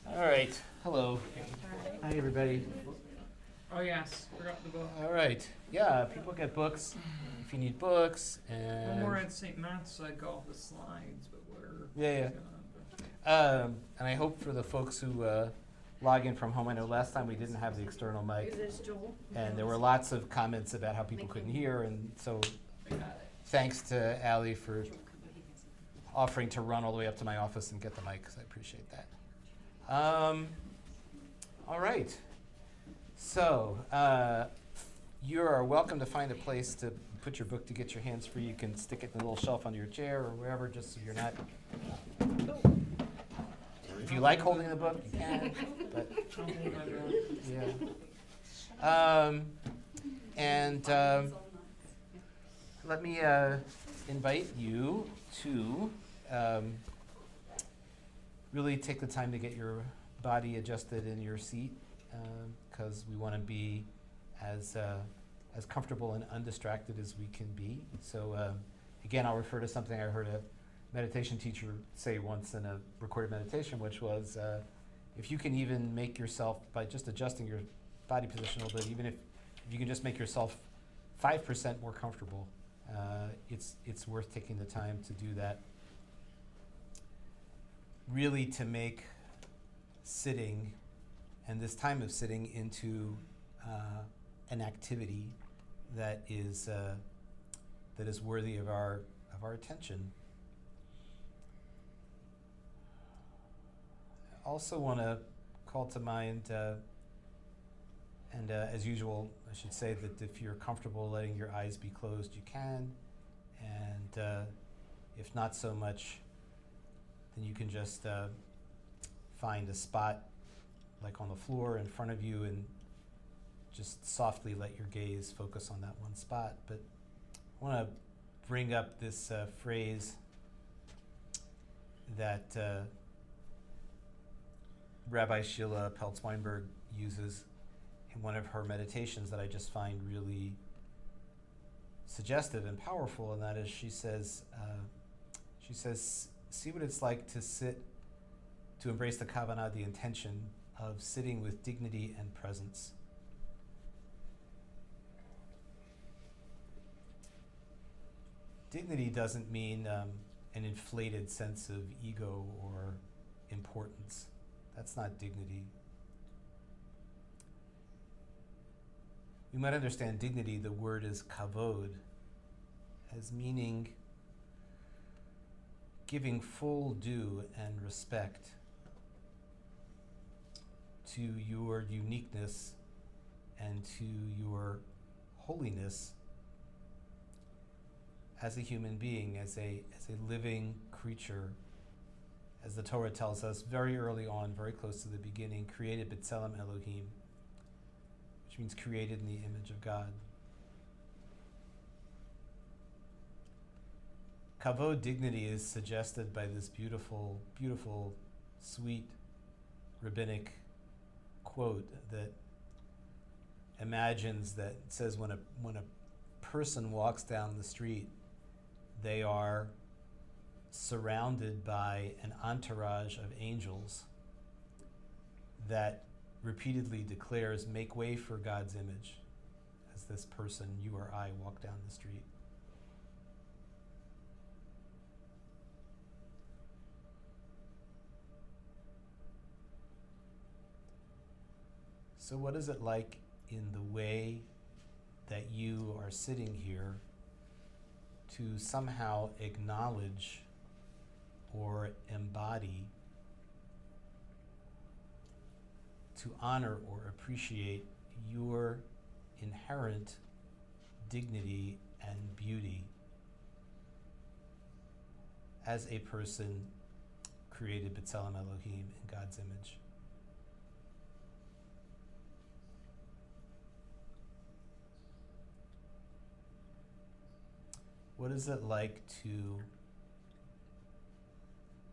All right. Hello. Hi, everybody. Oh yes, forgot the book. All right. Yeah, people get books if you need books. When we're And at St. Matt's, I got the slides, but we're yeah. And I hope for the folks who log in from home. I know last time we didn't have the external mic, Is this Joel? and there were lots of comments about how people couldn't hear, and so thanks to Allie for offering to run all the way up to my office and get the mic, because I appreciate that. All right. So you are welcome to find a place to put your book to get your hands free. You can stick it in a little shelf under your chair or wherever, just so you're not. If you like holding the book, you can. But yeah. Let me invite you to really take the time to get your body adjusted in your seat, because we want to be as comfortable and undistracted as we can be. So again, I'll refer to something I heard a meditation teacher say once in a recorded meditation, which was if you can even make yourself, by just adjusting your body position a little bit, even if you can just make yourself 5% more comfortable, it's worth taking the time to do that. Really to make sitting and this time of sitting into an activity that is worthy of our attention. I also want to call to mind, and as usual, I should say that if you're comfortable letting your eyes be closed, you can, and if not so much, then you can just find a spot like on the floor in front of you and just softly let your gaze focus on that one spot. But I want to bring up this phrase that Rabbi Sheila Peltz-Weinberg uses in one of her meditations that I just find really suggestive and powerful, and that is she says, see what it's like to sit, to embrace the kavanah, the intention of sitting with dignity and presence. Dignity doesn't mean an inflated sense of ego or importance. That's not dignity. We might understand dignity, the word is kavod, as meaning giving full due and respect to your uniqueness and to your holiness as a human being, as a living creature, as the Torah tells us very early on, very close to the beginning, created b'tselem Elohim, which means created in the image of God. Kavod, dignity, is suggested by this beautiful, beautiful, sweet rabbinic quote that imagines, that says when a person walks down the street, they are surrounded by an entourage of angels that repeatedly declares, make way for God's image, as this person, you or I, walk down the street. So what is it like in the way that you are sitting here to somehow acknowledge or embody, to honor or appreciate your inherent dignity and beauty as a person created b'tselem Elohim, in God's image? What is it like to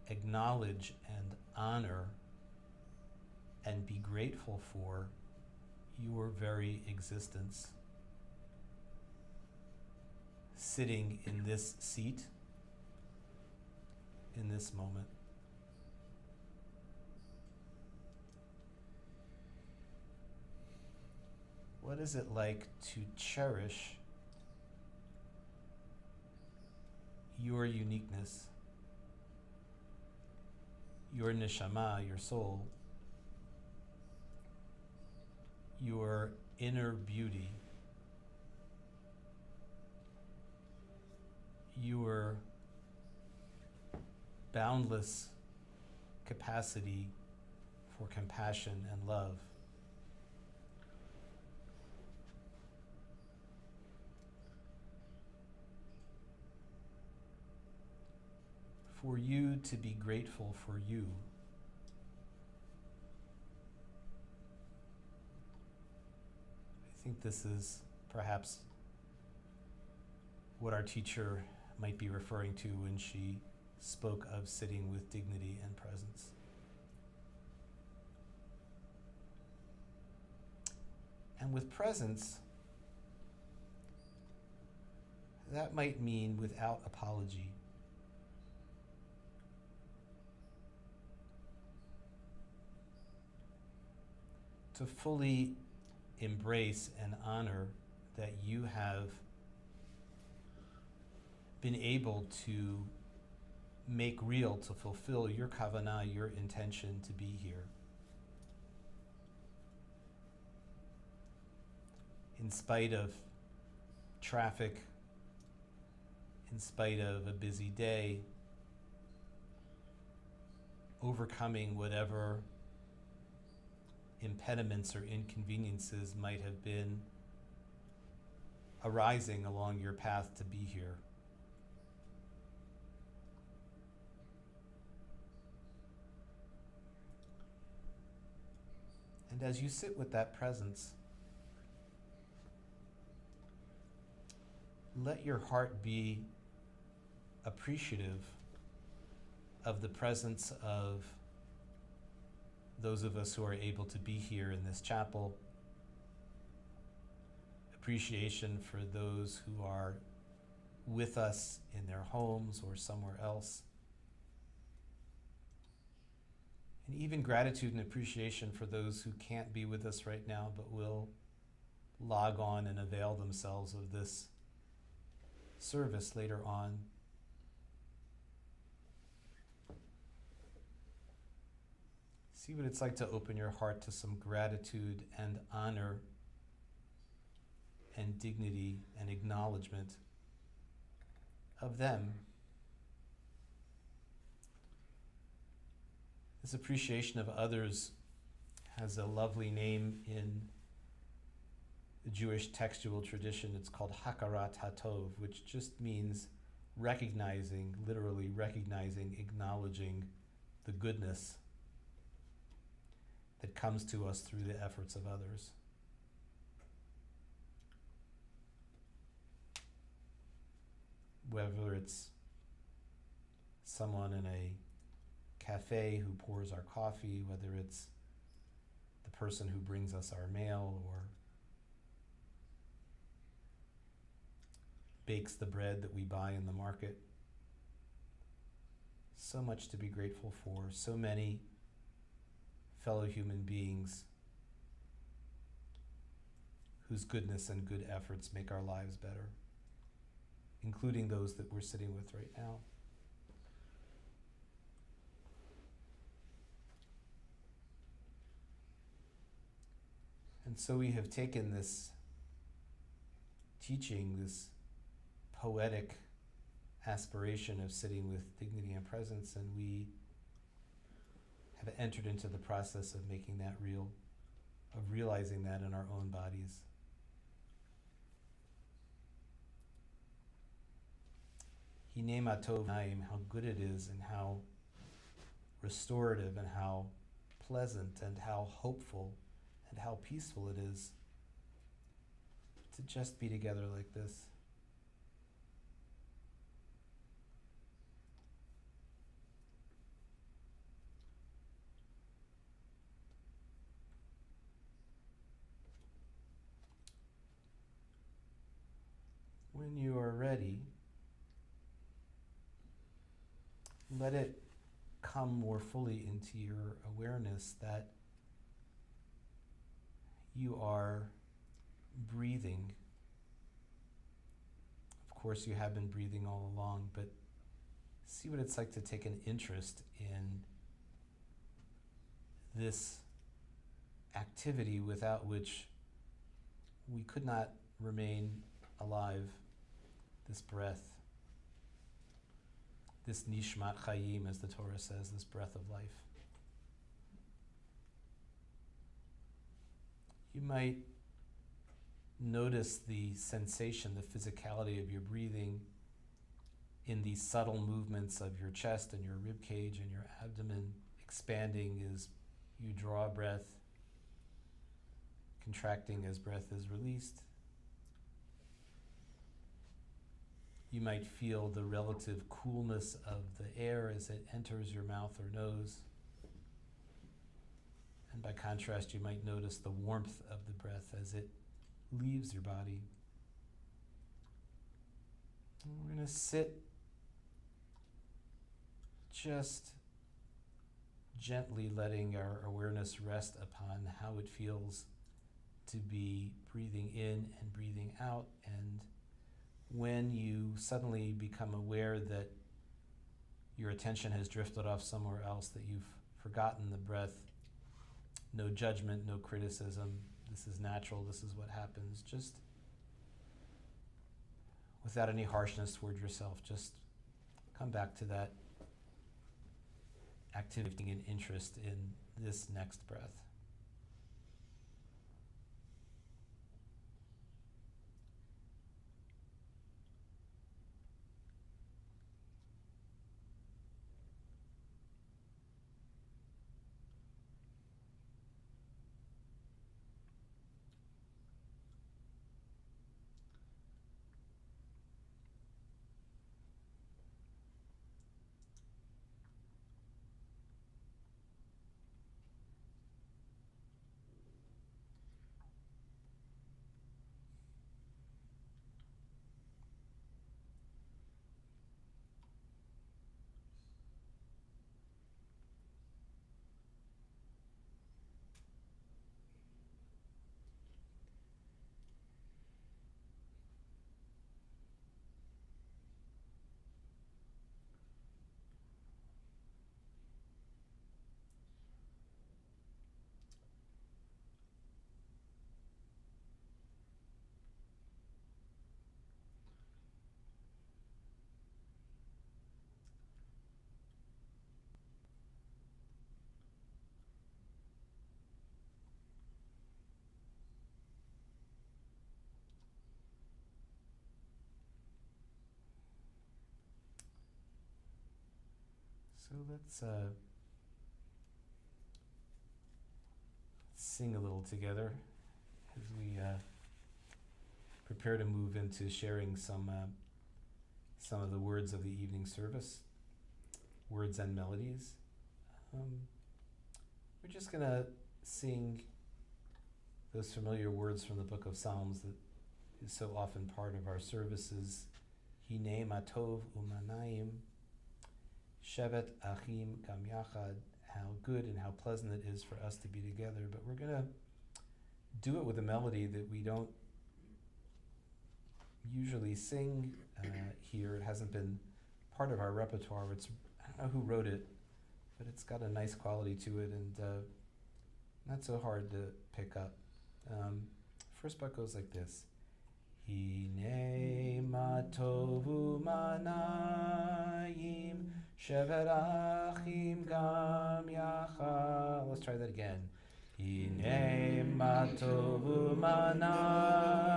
acknowledge and honor and be grateful for your very existence, sitting in this seat, in this moment? what is it like to cherish your uniqueness, your neshama, your soul, your inner beauty, your boundless capacity for compassion and love. For you to be grateful for you. I think this is perhaps what our teacher might be referring to when she spoke of sitting with dignity and presence. And with presence, that might mean without apology. To fully embrace and honor that you have been able to make real, to fulfill your kavanah, your intention to be here. In spite of traffic, in spite of a busy day, overcoming whatever impediments or inconveniences might have been arising along your path to be here. And as you sit with that presence, let your heart be appreciative of the presence of those of us who are able to be here in this chapel, appreciation for those who are with us in their homes or somewhere else, and even gratitude and appreciation for those who can't be with us right now but will log on and avail themselves of this service later on. See what it's like to open your heart to some gratitude and honor and dignity and acknowledgement of them. This appreciation of others has a lovely name in the Jewish textual tradition. It's called Hakarat HaTov, which just means recognizing, literally recognizing, acknowledging the goodness that comes to us through the efforts of others. Whether it's someone in a cafe who pours our coffee, whether it's the person who brings us our mail or bakes the bread that we buy in the market. So much to be grateful for, so many fellow human beings whose goodness and good efforts make our lives better, including those that we're sitting with right now. And so we have taken this teaching, this poetic aspiration of sitting with dignity and presence, and we have entered into the process of making that real, of realizing that in our own bodies. Hinema tov naim, how good it is and how restorative and how pleasant and how hopeful and how peaceful it is to just be together like this. When you are ready, let it come more fully into your awareness that you are breathing. Of course, you have been breathing all along, but see what it's like to take an interest in this activity without which we could not remain alive, this breath, this nishmat chayim, as the Torah says, this breath of life. You might notice the sensation, the physicality of your breathing in these subtle movements of your chest and your rib cage and your abdomen expanding as you draw breath, contracting as breath is released. You might feel the relative coolness of the air as it enters your mouth or nose. And by contrast, you might notice the warmth of the breath as it leaves your body. And we're going to sit just gently letting our awareness rest upon how it feels to be breathing in and breathing out. And when you suddenly become aware that your attention has drifted off somewhere else, that you've forgotten the breath, no judgment, no criticism, this is natural, this is what happens, just without any harshness toward yourself, just come back to that activity and interest in this next breath. So let's sing a little together as we prepare to move into sharing some of the words of the evening service, words and melodies. We're just going to sing those familiar words from the book of Psalms that is so often part of our services. Hine matov umanayim, shevet achim gam yachad. How good and how pleasant it is for us to be together. But we're going to do it with a melody that we don't usually sing here. It hasn't been part of our repertoire. I don't know who wrote it, but it's got a nice quality to it and not so hard to pick up. First part goes like this. Hine matovu manayim shevet achim gam yachad. Let's try that again. Hine matovu manayim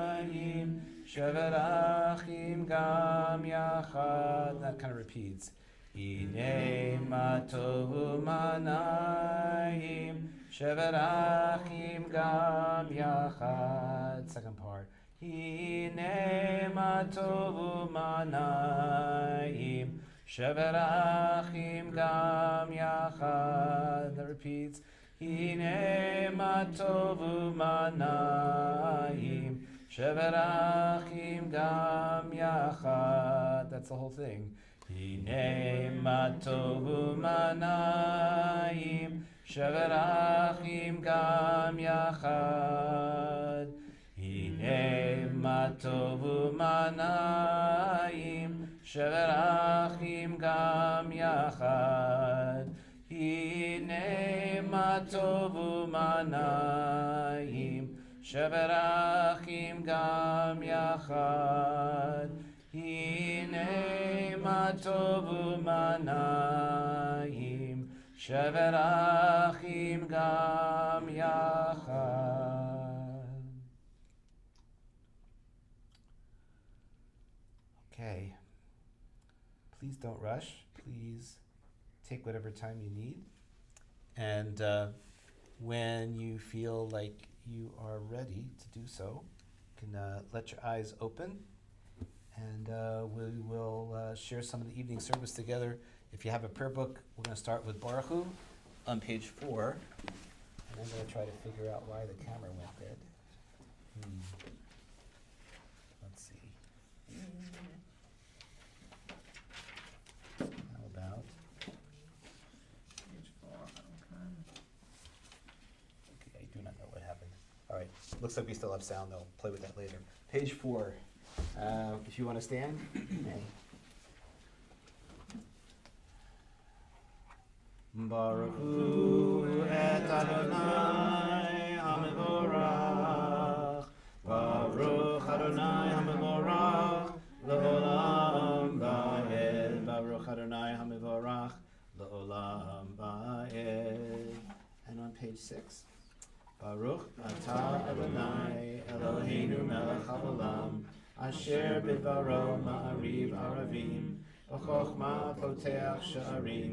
shevet achim gam yachad. That kind of repeats. Hine matovu manayim shevet achim gam yachad. Second part. Hine matovu manayim shevet achim gam yachad. That repeats. Hine matovu manayim shevet achim gam yachad. That's the whole thing. Hine matovu manayim shevet achim gam yachad. Hine tovu manayim sheverachim gam yachad. Hine ma tovu manayim sheverachim gam yachad. Hine ma tovu manayim sheverachim gam yachad. Okay. Please don't rush. Please take whatever time you need. And when you feel like you are ready to do so, you can let your eyes open, and we will share some of the evening service together. If you have a prayer book, we're going to start with Baruch Hu on page 4. And I'm going to try to figure out why the camera went dead. Let's see. How about? Page 4, okay. Okay, I do not know what happened. All right, looks like we still have sound though. Play with that later. Page 4. If you want to stand. Okay. Baruch Hu et Adonai HaMevorach. Baruch Adonai HaMevorach L'olam Va'ed. Baruch Adonai HaMevorach L'olam Va'ed. And on page 6. Baruch Atah Adonai Eloheinu Melech HaOlam Asher Bidbaro Ma'ariv Aravim B'chokhmah Poteach Sha'arim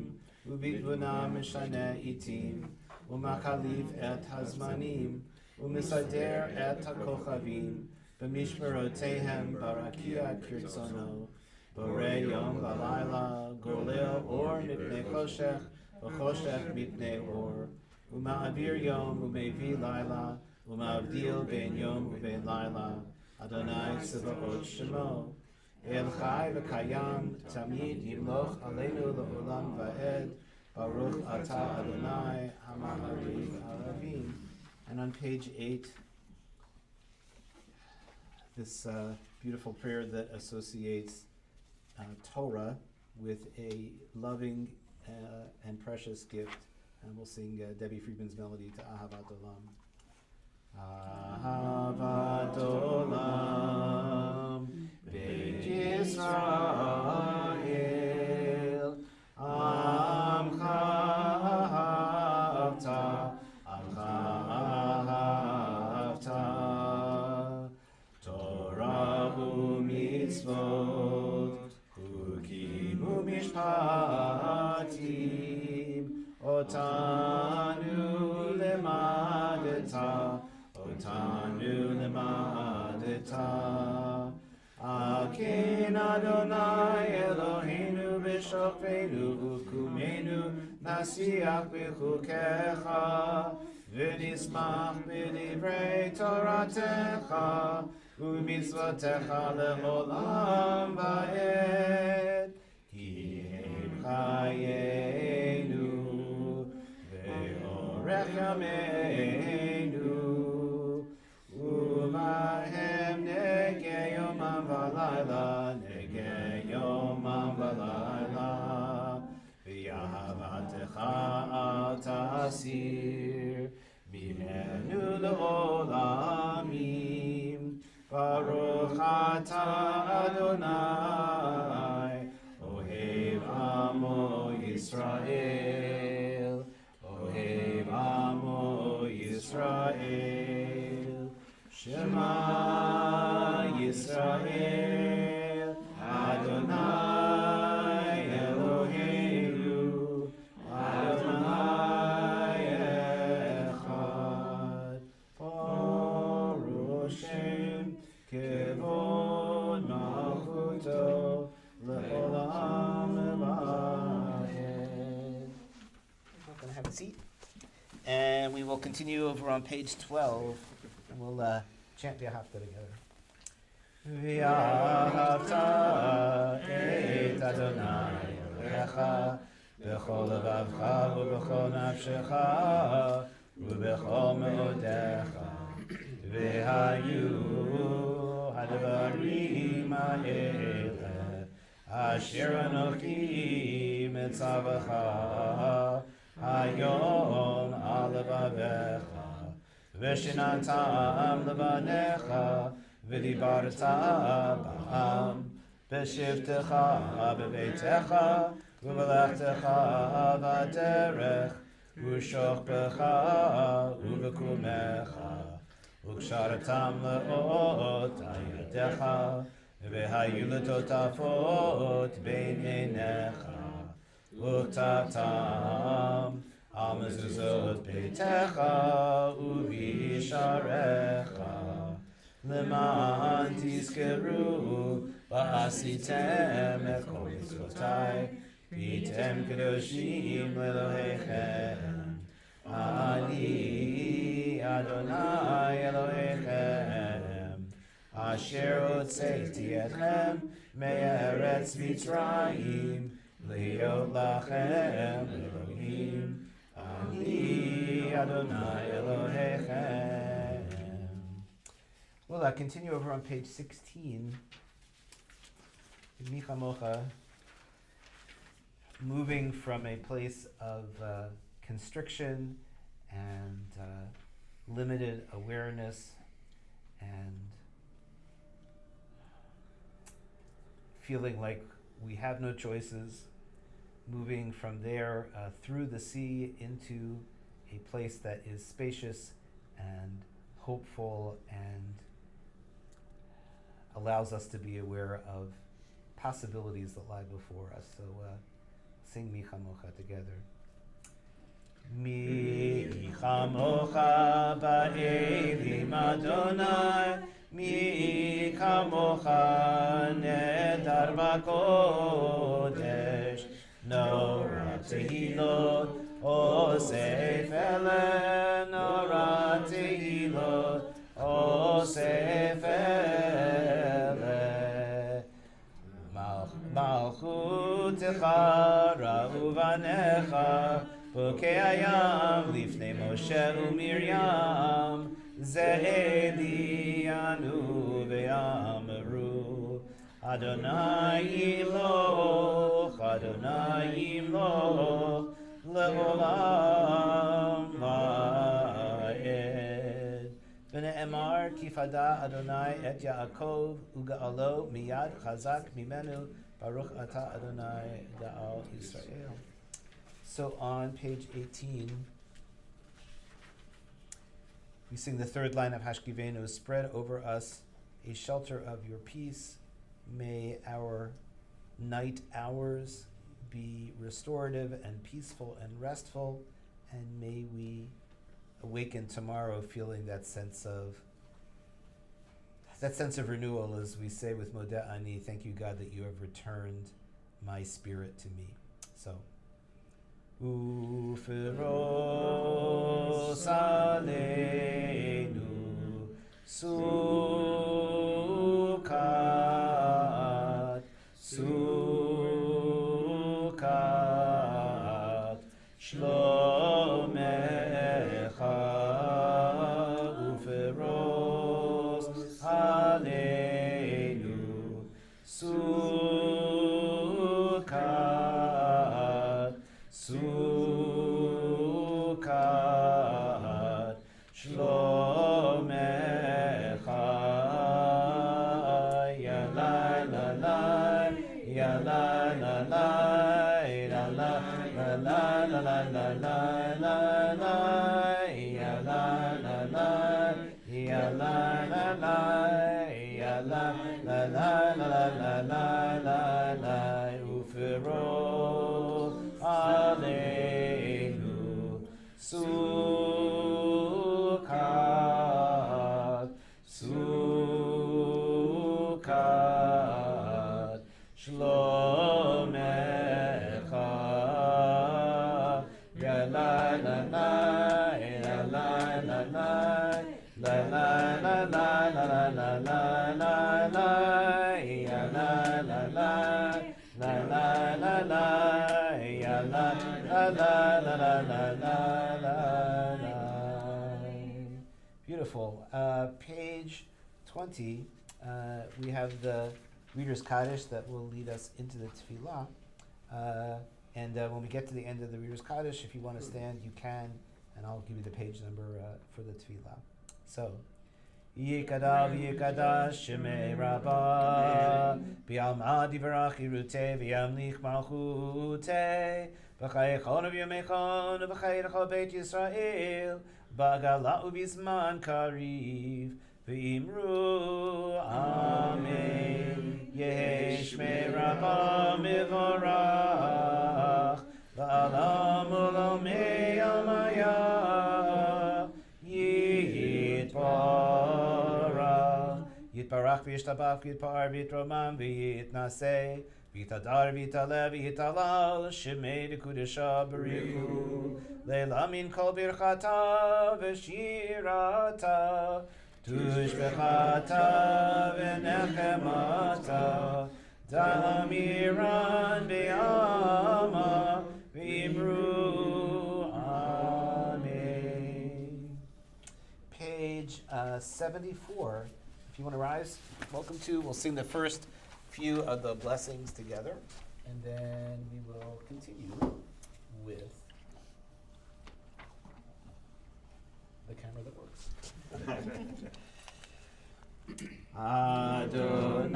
Ubidvuna Mishane Itim U'Makalif Et Hazmanim U'Misader Et HaKochavim B'Mishmerotehem Barakia Kirtzono Borei Yom V'Layla Golel Or Mipnei Choshech V'Choshech Mipnei Or U'Ma'avir Yom U'Mevi Layla U'Ma'avdil Ben Yom U'Ben Layla Adonai Tzevaot Shemo El Chai V'Kayam Tamid Yimloch Aleinu L'Olam Va'ed Baruch Atah Adonai HaMa'ariv Aravim. And on page 8, this beautiful prayer that associates Torah with a loving and precious gift. And we'll sing Debbie Friedman's melody to Ahavat Olam. Ahavat Olam Beit Yisrael Amcha Ahavta Amcha Ahavta Torah u'mitzvot Chukim u'mishpatim Otanu lemadeta, Otanu lemadeta. Aken Adonai Eloheinu b'shofenu u'kumenu nasiach b'chukecha v'nismach b'divrei Toratecha u'mitzvotecha le'olam va'ed ki hem chayenu ve'orech yameinu u'vahem negei yomam v'layla negei yomam v'layla v'yahavatecha al tasir mimenu le'olamim Baruch atah Adonai Ohev Amo Yisrael Ohev Amo Yisrael Shema Yisrael Adonai Eloheinu Adonai Echad Baruch Shem Kevod Malchuto Le'olam Va'ed. We're going to have a seat. And we will continue over on page 12. And we'll chant V'ahavta together. V'ahavta et Adonai Elohecha b'chol levavcha u'b'chol nafshecha u'b'chol me'odecha v'hayu hadvar Ele Asher Anochi Mitzavacha Hayom Alevavecha V'shinantam Levanecha V'dibarta Ba'am B'shivtecha B'beitecha V'valechtecha V'derech V'shochbecha V'vekumecha V'ksharatam Le'ot Ayadecha V'hayu L'totafot Bein Einecha V'tatam Al Mezuzot Beitecha U'visharecha Leman Tizkeru V'asitem Et Kol Mitzvotai V'yitem Kedoshim L'Elohechem Ani Adonai Elohechem Asher Hotzeiti Etchem Me'eretz Mitzrayim Liot Lachem Elohim Ani Adonai Elohechem. Well, I continue over on page 16. Micha Mocha, moving from a place of constriction and limited awareness and feeling like we have no choices, moving from there through the sea into a place that is spacious and hopeful and allows us to be aware of possibilities that lie before us. So sing Micha Mocha together. Micha Mocha ba'elim Adonai, Micha Mocha nedar b'kodesh, Nora tehilot osef ele, Nora tehilot osef ele, Malchutecha ra'u vanecha, Bukei hayam lifnei Moshe u'Miriam, Ze'elianu ve'ameru, Adonai yimloch, Adonai yimloch, le'olam va'ed. V'ne'emar kifada Adonai et Yaakov, u'ga'alo miyad chazak mimenu, Baruch ata Adonai da'al Yisrael. So on page 18, we sing the third line of Hashkivenu, spread over us a shelter of your peace. May our night hours be restorative and peaceful and restful, and may we awaken tomorrow feeling that sense of renewal, as we say with Modeh Ani, thank you God that you have returned my spirit to me. So Uferos aleinu sukat, sukat, shlomecha. Uferos aleinu sukat, sukat, shlomecha. Ya la la la, ya la la la, la la la la la la la la la, ya la la la, ya la la la, ya la la la la la la la la. Uferos aleinu sukat, sukat, shlomecha. Ya la la la, la la la la, la la la la la la la la la, ya la la la, la la la la, ya la la la la la la la la. Beautiful. Page 20, we have the Reader's Kaddish that will lead us into the Tefillah. And when we get to the end of the Reader's Kaddish, if you want to stand, you can, and I'll give you the page number for the Tefillah. So, Yikadav Yikadash Shemei Rabba Bi'alma Divarach Irute V'yamlich Malchute B'chai Echon V'yamechon B'chai Echon Beit Yisrael B'gala U'bizman Kariv V'imru Amen Yehi Shmei Rabba Mivorach Ba'alam U'lomei Amaya Yitbarach Yitbarach V'yishtabach Yitpar V'yitromam V'yitnaseh V'yitadar V'yitalev V'yitalal Shemei V'kudesha B'richu Leila min kol birchata V'shirata Tushbechata V'nechemata Damiran B'yama V'imru Amen. Page 74. If you want to rise, welcome to. We'll sing the first few of the blessings together, and then we will continue with the camera that works. Adonai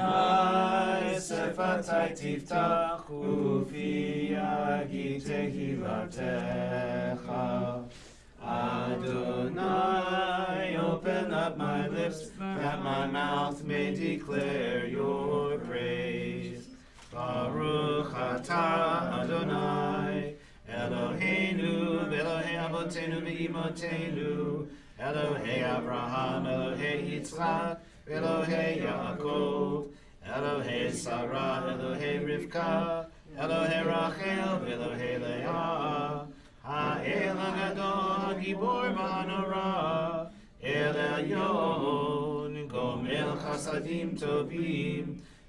sefatai tiftach ufi yagi tehilatecha. Adonai, open up my lips that my mouth may declare your praise. Baruch atah Adonai Eloheinu v'Elohei avotenu v'imotenu Elohei Abraham, Elohei Yitzchak, Elohei Yaakov, Elohei Sarah, Elohei Rivka, Elohei Rachel, Elohei Leah, Ha'el HaGadol, HaGibor V'Hanora, El Elyon, Gomel Chasadim Tovim,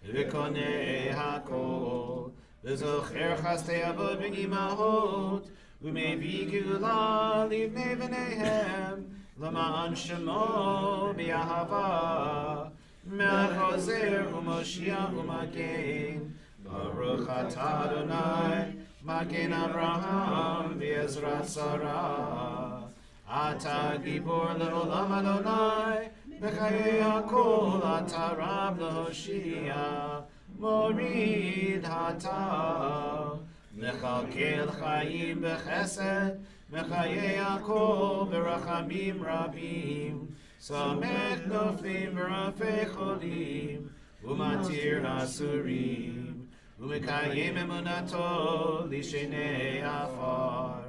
V'Konei HaKol, V'Zocher Chastei Avot V'Imahot, U'Mevi Geulah Livnei V'neihem, L'ma'an Shemo B'Yahava, Melech Ozer U'Moshiach U'Magen, Baruch atah Adonai, Magen Abraham V'Ezrat Sarah, Atah Gibor Le'olam Adonai, B'chayei HaKol Atah Rab L'Hoshia, Morid Hatah, Mechalkel Chayim B'Chesed, Mechayei HaKol B'Rachamim Rabim, Samech Noflim V'Rafei Cholim, U'Matir Asurim, U'Mekayim Emunato L'Shenei Afar,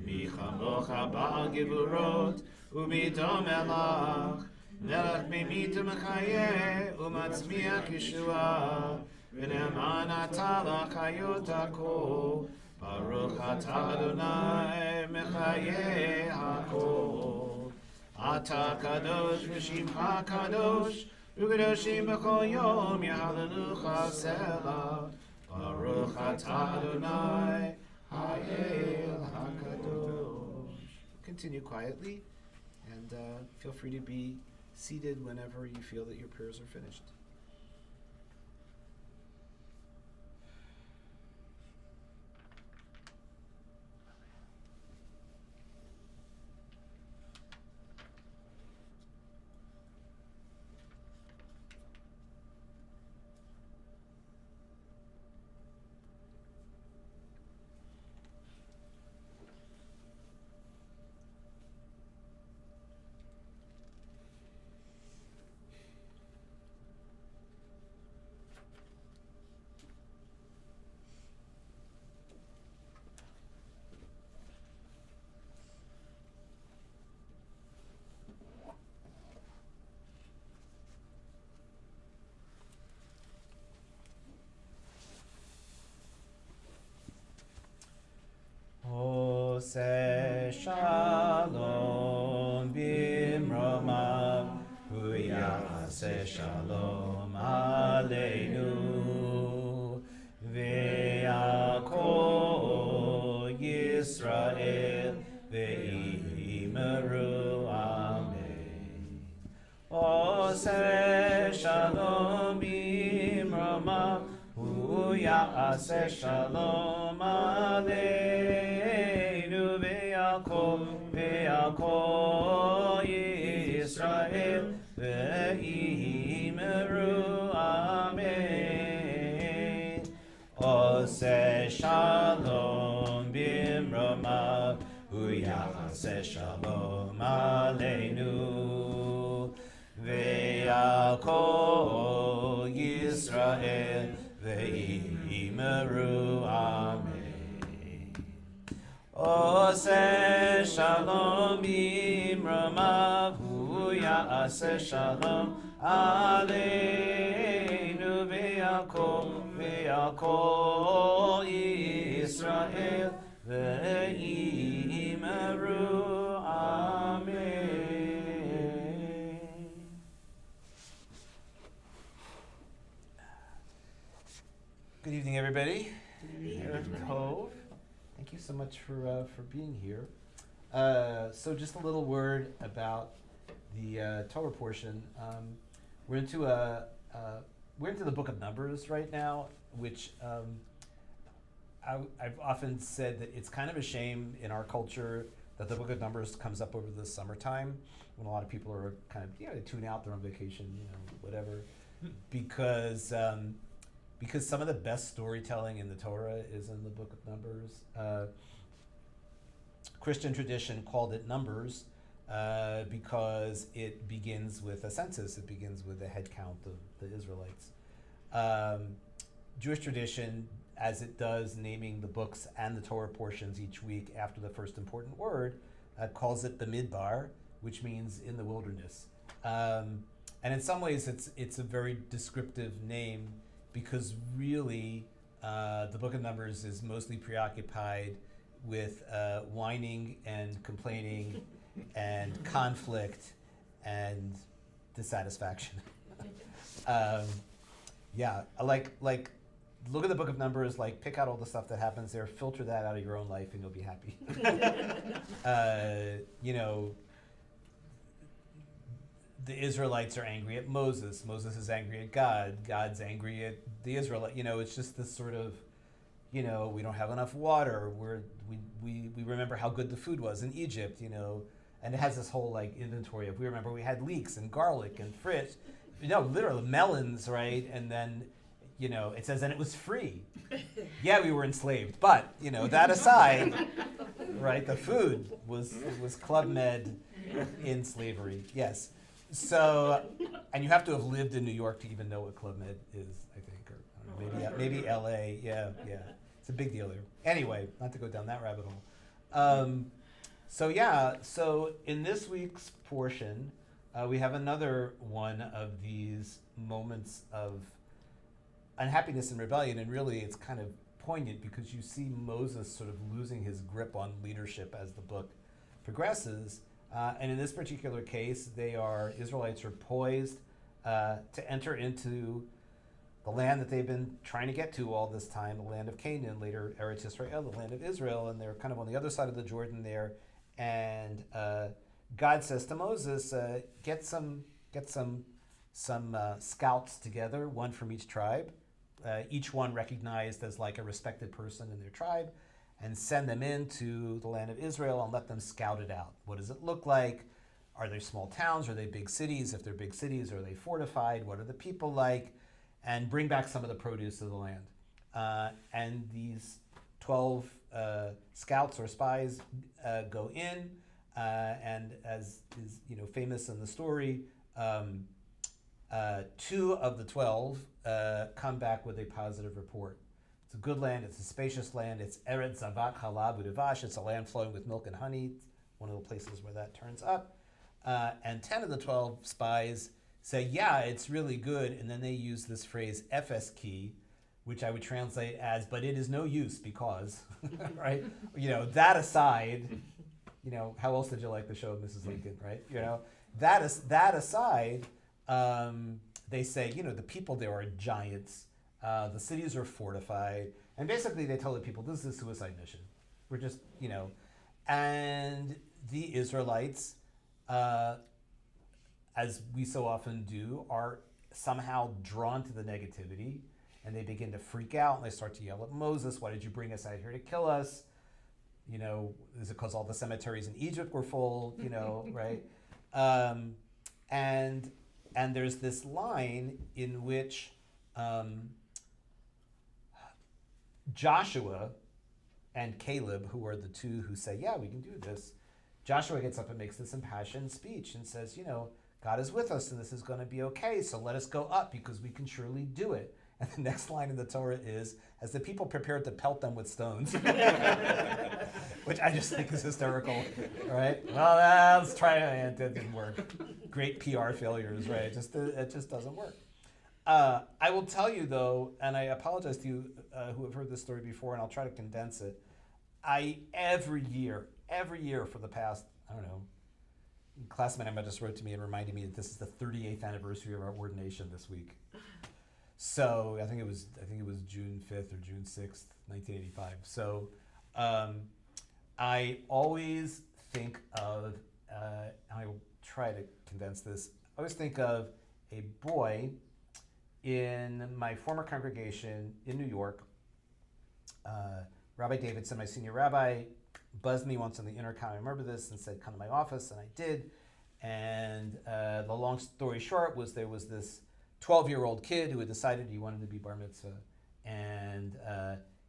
Michamocha Ba'al Gevurot, U'Midom Elach, Melech Mimit U'Mechayeh, U'Matzmiach Yeshua, V'Ne'eman Atah L'Chayot HaKol, Baruch atah Adonai Mechayei HaKol. Atah Kadosh V'Shimcha Kadosh, U'Kadoshim B'Chol Yom Yahalelucha Selah. Baruch atah Adonai Ha'el HaKadosh. Continue quietly, and feel free to be seated whenever you feel that your prayers are finished. Ose shalom bimromav, huyase shalom aleinu, ve'akol Yisrael ve'imeru amen. Ose shalom bimromav, ya'aseh shalom aleinu ve'al Yisrael ve'imeru amen. Oseh shalom bimromav ya'aseh shalom aleinu ve'al kol Yisrael ve'imeru amen. Oseh shalom bimromav ya'aseh shalom aleinu ve'al kol Yisrael ve'imeru amen. Good evening, everybody. Tov. Thank you so much for being here. So just a little word about the Torah portion. We're into the book of Numbers right now, which I've often said that it's kind of a shame in our culture that the book of Numbers comes up over the summertime when a lot of people are kind of, they tune out, they're on vacation, whatever, because some of the best storytelling in the Torah is in the book of Numbers. Christian tradition called it Numbers because it begins with a census. It begins with a head count of the Israelites. Jewish tradition, as it does naming the books and the Torah portions each week after the first important word, calls it the Midbar, which means in the wilderness. And in some ways, it's a very descriptive name because really the book of Numbers is mostly preoccupied with whining and complaining and conflict and dissatisfaction. Like look at the book of Numbers, pick out all the stuff that happens there, filter that out of your own life, and you'll be happy. The Israelites are angry at Moses. Moses is angry at God. God's angry at the Israelites. It's just this sort of, we don't have enough water. We remember how good the food was in Egypt, and it has this whole inventory of, we remember we had leeks and garlic and fish, literally melons, right? And then, it says, and it was free. Yeah, we were enslaved, but, that aside, right, the food was Club Med in slavery, yes. So, and you have to have lived in New York to even know what Club Med is, I think, or I don't know, maybe LA, yeah. It's a big deal there. Anyway, not to go down that rabbit hole. So in this week's portion, we have another one of these moments of unhappiness and rebellion, and really it's kind of poignant because you see Moses sort of losing his grip on leadership as the book progresses. And in this particular case, Israelites are poised to enter into the land that they've been trying to get to all this time, the land of Canaan, later Eretz Israel, the land of Israel, and they're kind of on the other side of the Jordan there. And God says to Moses, get some scouts together, one from each tribe, each one recognized as a respected person in their tribe, and send them into the land of Israel and let them scout it out. What does it look like? Are they small towns? Are they big cities? If they're big cities, are they fortified? What are the people like? And bring back some of the produce of the land. And these 12 scouts or spies go in, and as is famous in the story, 2 of the 12 come back with a positive report. It's a good land, it's a spacious land, it's Eretz Zavat Halav Udevash, it's a land flowing with milk and honey, it's one of the places where that turns up. And 10 of the 12 spies say, yeah, it's really good, and then they use this phrase, Efes ki, which I would translate as, but it is no use because, right? That aside, how else did you like the show Mrs. Lincoln, right? That aside, they say, the people there are giants, the cities are fortified, and basically they tell the people, this is a suicide mission. We're just, and the Israelites, as we so often do, are somehow drawn to the negativity and they begin to freak out, and they start to yell at Moses, why did you bring us out here to kill us? You know, is it because all the cemeteries in Egypt were full, you know, right? And there's this line in which Joshua and Caleb, who are the two who say, yeah, we can do this, Joshua gets up and makes this impassioned speech and says, you know, God is with us and this is going to be okay, so let us go up because we can surely do it. And the next line in the Torah is, as the people prepared to pelt them with stones, which I just think is hysterical, right? Well, let's try it. It didn't work. Great PR failures, right? It just doesn't work. I will tell you, though, and I apologize to you who have heard this story before, and I'll try to condense it. Every year for the past, I don't know, classmate Emma just wrote to me and reminded me that this is the 38th anniversary of our ordination this week. So I think it was June 5th or June 6th, 1985. So I always think of, I will try to condense this, I always think of a boy in my former congregation in New York. Rabbi Davidson, my senior rabbi, buzzed me once on the intercom, I remember this, and said, come to my office, and I did. And the long story short was there was this 12-year-old kid who had decided he wanted to be bar mitzvah, and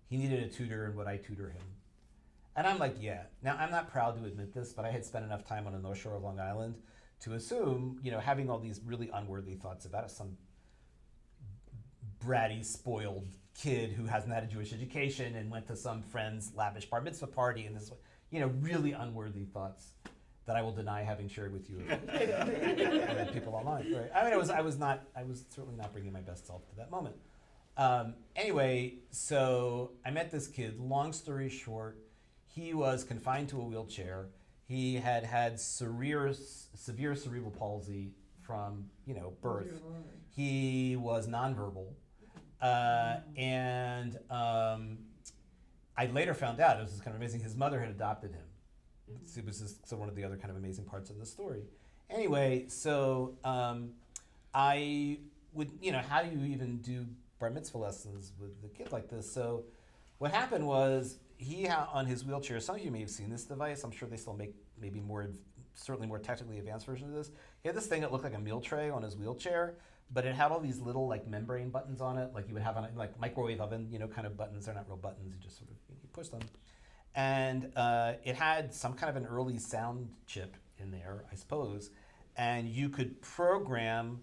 he needed a tutor, and would I tutor him? And I'm like, yeah. Now, I'm not proud to admit this, but I had spent enough time on the North Shore of Long Island to assume, you know, having all these really unworthy thoughts about it, some bratty, spoiled kid who hasn't had a Jewish education and went to some friend's lavish bar mitzvah party, and this, you know, really unworthy thoughts that I will deny having shared with you people online. Right? I mean, I was certainly not bringing my best self to that moment. Anyway, so I met this kid. Long story short, he was confined to a wheelchair. He had severe cerebral palsy from, you know, birth. He was nonverbal. And I later found out, it was kind of amazing, his mother had adopted him. It was just one of the other kind of amazing parts of the story. Anyway, so I would, you know, how do you even do bar mitzvah lessons with a kid like this? So what happened was he on his wheelchair, some of you may have seen this device, I'm sure they still make maybe certainly more technically advanced version of this. He had this thing that looked like a meal tray on his wheelchair, but it had all these little like membrane buttons on it, like you would have on like microwave oven, you know, kind of buttons. They're not real buttons, you just sort of you push them. And it had some kind of an early sound chip in there, I suppose, and you could program,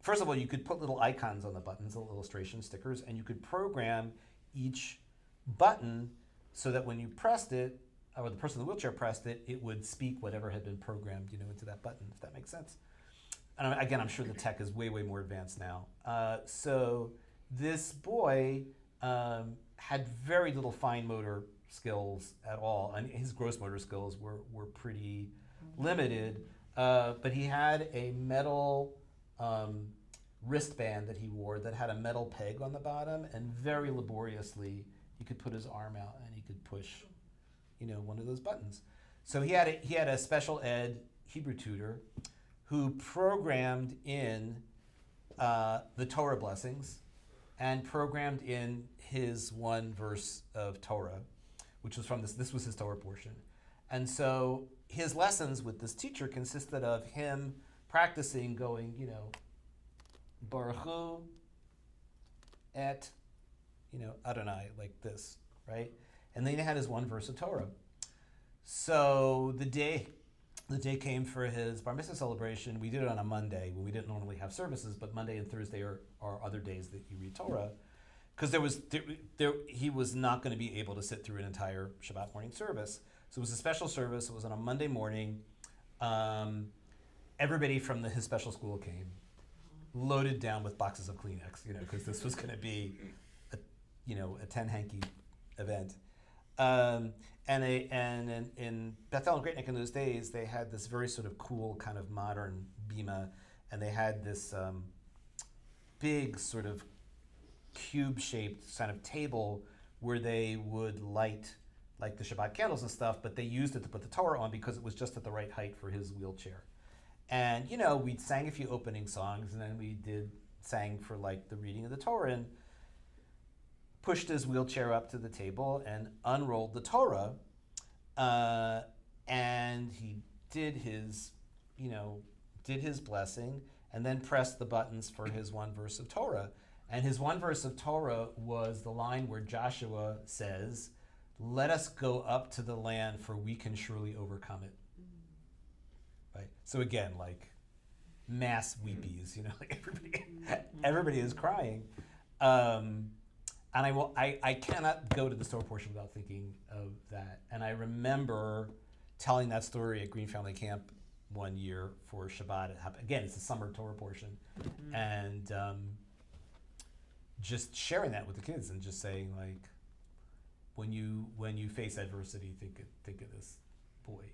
first of all, you could put little icons on the buttons, little illustration stickers, and you could program each button so that when you pressed it, or the person in the wheelchair pressed it, it would speak whatever had been programmed, you know, into that button, if that makes sense. And again, I'm sure the tech is way, way more advanced now. So this boy had very little fine motor skills at all, and his gross motor skills were pretty limited. But he had a metal wristband that he wore that had a metal peg on the bottom, and very laboriously he could put his arm out and he could push, you know, one of those buttons. So he had a special ed Hebrew tutor who programmed in the Torah blessings and programmed in his one verse of Torah, which was from this was his Torah portion. And so his lessons with this teacher consisted of him practicing going, you know, Baruch Hu et, you know, Adonai, like this, right? And then he had his one verse of Torah. So the day came for his bar mitzvah celebration. We did it on a Monday when we didn't normally have services, but Monday and Thursday are other days that you read Torah, because he was not going to be able to sit through an entire Shabbat morning service. So it was a special service. It was on a Monday morning. Everybody from his special school came, loaded down with boxes of Kleenex, you know, because this was going to be a 10 hanky event. And in Bethel and Great Neck in those days, they had this very sort of cool kind of modern bima, and they had this big sort of cube-shaped kind of table where they would light like the Shabbat candles and stuff, but they used it to put the Torah on because it was just at the right height for his wheelchair. And, you know, we sang a few opening songs, and then we sang for like the reading of the Torah, and pushed his wheelchair up to the table and unrolled the Torah, and he did his blessing, and then pressed the buttons for his one verse of Torah. And his one verse of Torah was the line where Joshua says, "Let us go up to the land, for we can surely overcome it." Right? So again, like mass weepies, like everybody is crying. And I cannot go to the Torah portion without thinking of that. And I remember telling that story at Green Family Camp one year for Shabbat. Again, it's the summer Torah portion, and just sharing that with the kids and just saying, like, when you face adversity, think of this boy,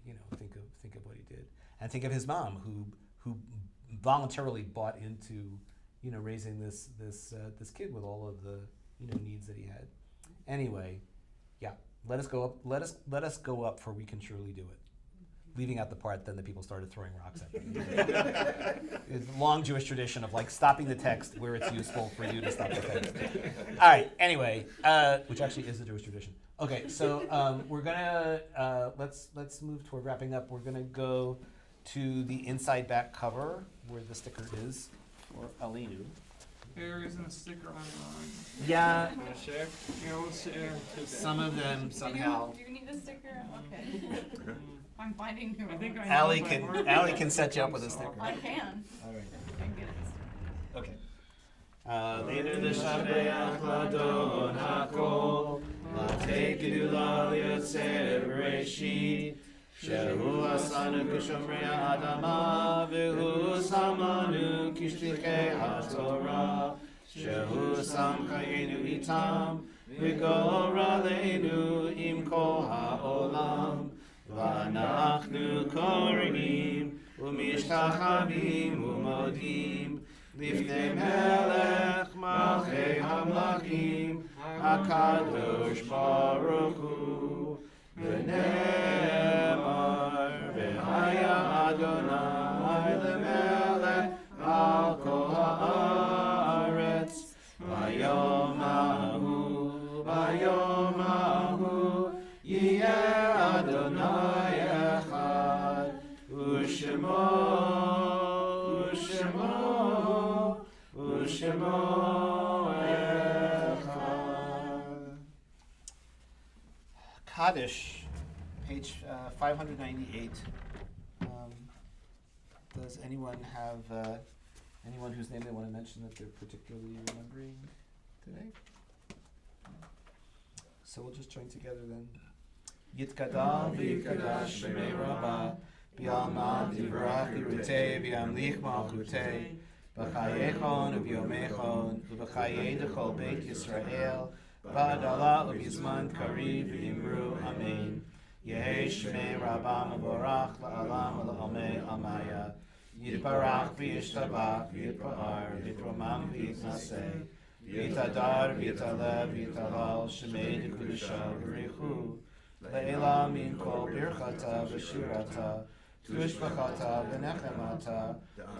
think of what he did, and think of his mom who voluntarily bought into raising this kid with all of the needs that he had. Anyway, yeah, let us go up, for we can surely do it. Leaving out the part then that people started throwing rocks at me. It's a long Jewish tradition of like stopping the text where it's useful for you to stop the text. All right, anyway, which actually is a Jewish tradition. Okay, so we're gonna, let's move toward wrapping up. We're gonna go to the inside back cover where the sticker is for Alinu. There isn't a sticker on mine. Yeah, Want to share? Yeah, we'll share. some of them somehow. Do you need a sticker? Okay. I'm finding you. I think I Allie know by can heart. Allie can set you up with a sticker. I can. All right. I can get it. Okay. Alinu l'shabeach l'adon hakol, l'tei gedula liyotzeh b'reshit, shehu asanu k'shomrei ha'adama, v'hu samanu k'shlichei ha'torah, shehu sam chayenu itam, v'gora leinu im kol ha'olam, v'anachnu korim, u'mishtachavim u'modim, Lifnei Melech Malchei Hamlachim HaKadosh Baruch Hu V'ne'emar V'haya Adonai L'melech Al Kol Ha'aretz V'yom Ha'hu Yiyeh Adonai Echad U'shemo Kaddish, page 598. Does anyone have anyone whose name they want to mention that they're particularly remembering today? So we'll just join together then. Yitkadal v'yitkadash b'mei Rabba b'yalma divrach yirutei v'yamlich malchutei B'chayechon u'b'yomechon u'b'chayei d'chol Beit Yisrael ba'adala u'b'zman kariv v'imru amen. Yehei shmei Rabba mevorach la'alam u'la'omei amaya yitbarach v'yishtabach v'yitpa'ar v'yitromam v'yitnaseh v'yitadar v'yitalev v'yitalal shmei d'kudusha v'richu le'ela min kol birchata v'shirata Tushbachata v'nechemata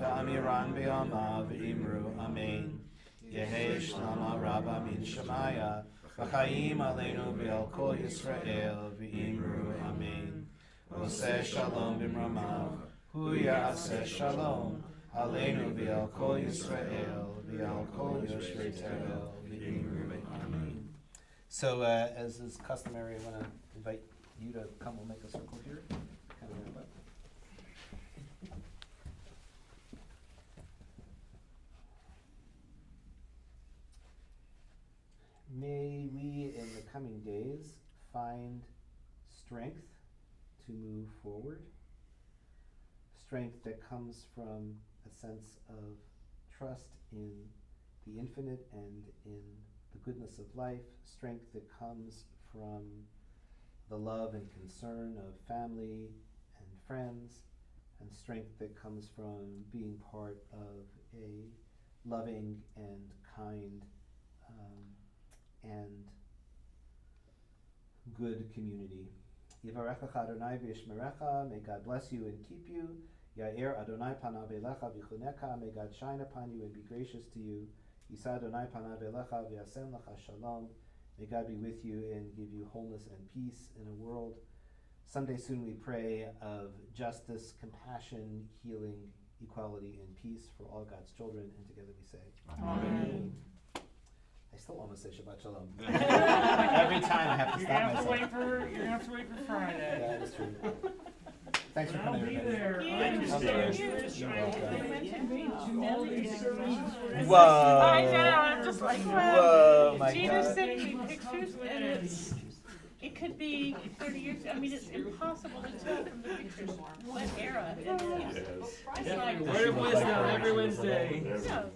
da'amiran b'yama v'imru amen. Yehei shlama rabba min shemaya v'chayim aleinu v'el kol Yisrael v'imru amen. Oseh shalom b'mramav hu ya'aseh shalom aleinu v'el kol Yisrael v'el kol Yoshvei Tevel v'imru amen. So as is customary, I want to invite you to come. We'll make a circle here. Kind of wrap up. May we, in the coming days, find strength to move forward, strength that comes from a sense of trust in the infinite and in the goodness of life, strength that comes from the love and concern of family and friends, and strength that comes from being part of a loving and kind and good community. Yivarechacha Adonai v'yishmerecha, may God bless you and keep you. Ya'er Adonai panav elecha v'chunecha, may God shine upon you and be gracious to you. Yisa Adonai panav elecha v'yasem lecha shalom, May God be with you and give you wholeness and peace in a world. Someday soon we pray of justice, compassion, healing, equality, and peace for all God's children. And together we say, Amen. I still almost say Shabbat Shalom. Every time I have to You're stop gonna have to myself. you're gonna have to wait for Friday. That is true. Thanks for I'll coming, be everybody. there. Thank you, You're welcome. Whoa. I know, I'm just like, Whoa, wow. my Gina God. sent me pictures and it could be 30 years, I mean, it's impossible to tell from the pictures what era it is. Yes. It's like, Word of wisdom every Wednesday. no,